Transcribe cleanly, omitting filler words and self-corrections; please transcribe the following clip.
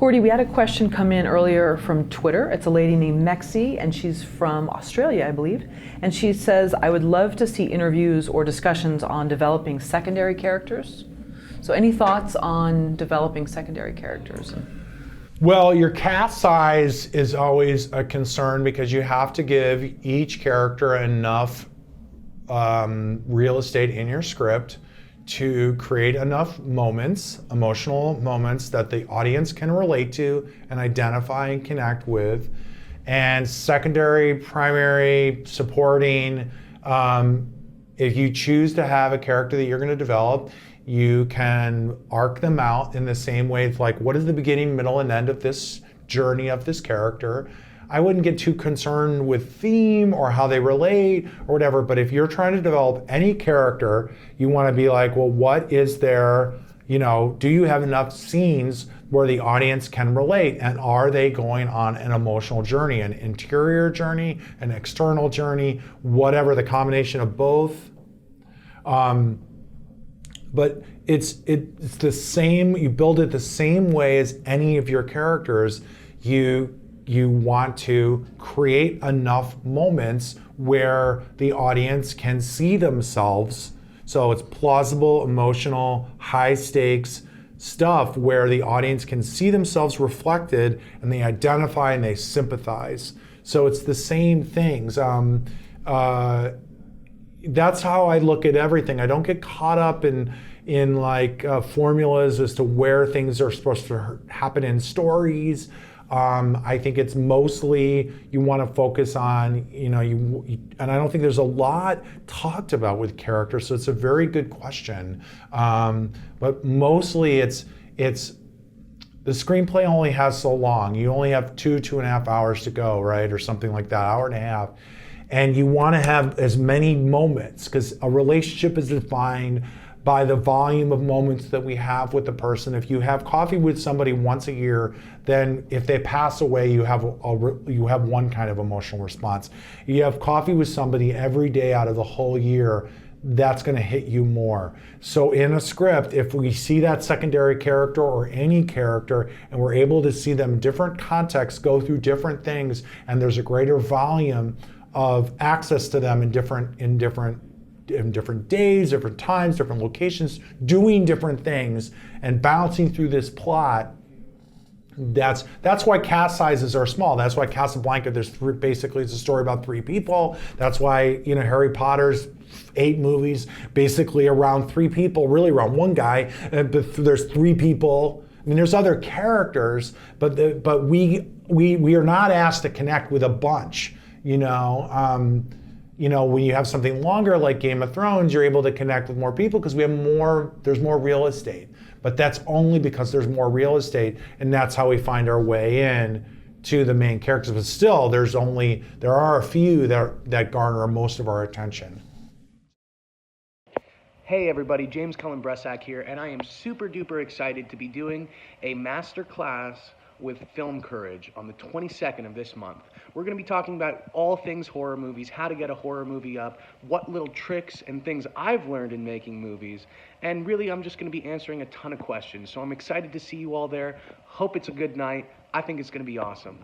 Gordy, we had a question come in earlier from Twitter. It's a lady named Mexi, and she's from Australia, I believe. And she says, I would love to see interviews or discussions on developing secondary characters. So any thoughts on developing secondary characters? Well, your cast size is always a concern because you have to give each character enough real estate in your script to create enough moments, emotional moments, that the audience can relate to and identify and connect with. And secondary, primary, supporting, if you choose to have a character that you're going to develop, you can arc them out in the same way. It's like, what is the beginning, middle, and end of this journey of this character? I wouldn't get too concerned with theme or how they relate or whatever, but if you're trying to develop any character, you want to be like, well, what is there, do you have enough scenes where the audience can relate? And are they going on an emotional journey, an interior journey, an external journey, whatever, the combination of both? But it's the same, you build it the same way as any of your characters. You want to create enough moments where the audience can see themselves. So it's plausible, emotional, high stakes stuff where the audience can see themselves reflected and they identify and they sympathize. So it's the same things. That's how I look at everything. I don't get caught up in formulas as to where things are supposed to happen in stories. I think it's mostly you want to focus on, and I don't think there's a lot talked about with characters, so it's a very good question. But mostly it's the screenplay only has so long. You only have 2.5 hours to go, right? Or something like that, hour and a half. And you want to have as many moments, because a relationship is defined by the volume of moments that we have with the person. If you have coffee with somebody once a year, then if they pass away, you have one kind of emotional response. You have coffee with somebody every day out of the whole year, that's going to hit you more. So in a script, if we see that secondary character or any character, and we're able to see them in different contexts, go through different things, and there's a greater volume of access to them in different days, different times, different locations, doing different things and bouncing through this plot. That's why cast sizes are small. That's why Casablanca, basically it's a story about 3 people. That's why Harry Potter's 8 movies, basically around 3 people, really around one guy, but there's 3 people. I mean, there's other characters, but we are not asked to connect with a bunch. When you have something longer like Game of Thrones, you're able to connect with more people because there's more real estate. But that's only because there's more real estate, and that's how we find our way in to the main characters. But still, there are a few that garner most of our attention. Hey everybody, James Cullen Bressak here, and I am super duper excited to be doing a master class with Film Courage on the 22nd of this month. We're going to be talking about all things horror movies, how to get a horror movie up, what little tricks and things I've learned in making movies, and really I'm just going to be answering a ton of questions. So I'm excited to see you all there. Hope it's a good night. I think it's going to be awesome.